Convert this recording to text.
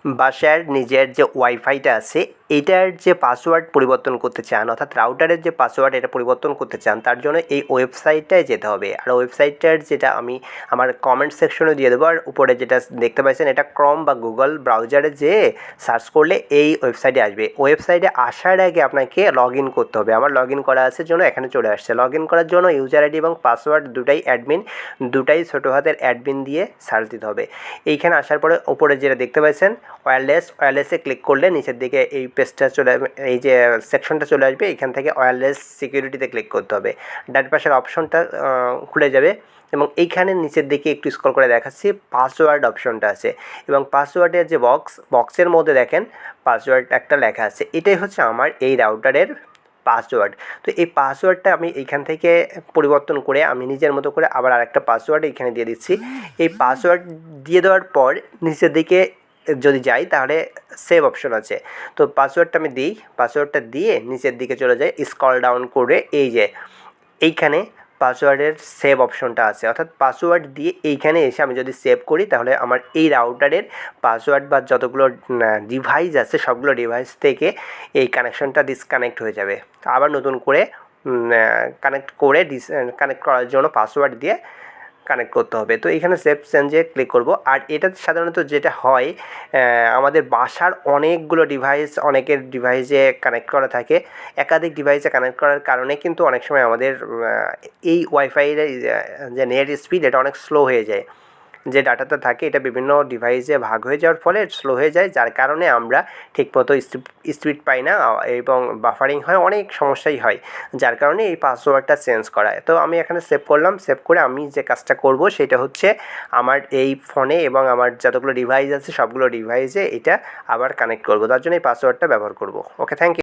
বাসার নিজের যে ওয়াইফাইটা আছে এটার যে পাসওয়ার্ড পরিবর্তন করতে চান, অর্থাৎ রাউটারের যে পাসওয়ার্ড এটা পরিবর্তন করতে চান, তার জন্য এই ওয়েবসাইটটায় যেতে হবে। আর ওয়েবসাইটটার যেটা আমি আমার কমেন্ট সেকশনে দিয়ে দেবো, আর উপরে যেটা দেখতে পাচ্ছেন এটা ক্রোম বা গুগল ব্রাউজারে যেয়ে সার্চ করলে এই ওয়েবসাইটে আসবে। ওয়েবসাইটে আসার আগে আপনাকে লগ ইন করতে হবে। আমার লগ ইন করা আছে জন্য এখানে চলে আসছে। লগ ইন করার জন্য ইউজার আইডি এবং পাসওয়ার্ড দুটাই ছোটো হাতের অ্যাডমিন দিয়ে সার্চ দিতে হবে। এইখানে আসার পরে উপরে যেটা দেখতে পাচ্ছেন ওয়্যারলেসে ক্লিক করলে নিচের দিকে এই পেজটা চলে এই যে সেকশনটা চলে আসবে। এখান থেকে ওয়্যারলেস সিকিউরিটিতে ক্লিক করতে হবে। ডান পাশের অপশনটা খুলে যাবে এবং এইখানে নিচের দিকে একটু স্ক্রল করে দেখাচ্ছি পাসওয়ার্ড অপশনটা আছে এবং পাসওয়ার্ডের যে বক্সের মধ্যে দেখেন পাসওয়ার্ড একটা লেখা আছে। এটাই হচ্ছে আমার এই রাউটারের পাসওয়ার্ড। তো এই পাসওয়ার্ডটা আমি এইখান থেকে পরিবর্তন করে আমি নিজের মতো করে আবার আরেকটা পাসওয়ার্ড এইখানে দিয়ে দিচ্ছি। এই পাসওয়ার্ড দিয়ে দেওয়ার পর নিচের দিকে যদি যাই তাহলে সেভ অপশন আছে। তো পাসওয়ার্ডটা আমি দিই, পাসওয়ার্ডটা দিয়ে নিচের দিকে চলে যাই, স্ক্রল ডাউন করে এই যে এইখানে পাসওয়ার্ডের সেভ অপশনটা আছে, অর্থাৎ পাসওয়ার্ড দিয়ে এইখানে এসে আমি যদি সেভ করি তাহলে আমার এই রাউটারের পাসওয়ার্ড বা যতগুলো ডিভাইস আছে সবগুলো ডিভাইস থেকে এই কানেকশনটা ডিসকানেক্ট হয়ে যাবে। আবার নতুন করে কানেক্ট করার জন্য পাসওয়ার্ড দিয়ে কানেক্ট করতে হবে। তো এখানে সেভ চেঞ্জে ক্লিক করব। আর এটা সাধারণত যেটা হয় আমাদের বাসার অনেকগুলো ডিভাইস অনেকের ডিভাইসে কানেক্ট করা থাকে। একাধিক ডিভাইসে কানেক্ট করার কারণে কিন্তু অনেক সময় আমাদের এই ওয়াইফাইয়ের যে নেট স্পিড এটা অনেক স্লো হয়ে যায়। যে ডাটাটা থাকে এটা বিভিন্ন ডিভাইসে ভাগ হয়ে যাওয়ার ফলে স্লো হয়ে যায়, যার কারণে আমরা ঠিকমতো স্পিড পাই না এবং বাফারিং হয়, অনেক সমস্যাই হয়, যার কারণে এই পাসওয়ার্ডটা চেঞ্জ করায়। তো আমি এখানে সেভ করলাম। সেভ করে আমি যে কাজটা করব সেটা হচ্ছে আমার এই ফোনে এবং আমার যতগুলো ডিভাইস আছে সবগুলো ডিভাইসে এটা আবার কানেক্ট করব, তার জন্য এই পাসওয়ার্ডটা ব্যবহার করব। ওকে, থ্যাংক ইউ।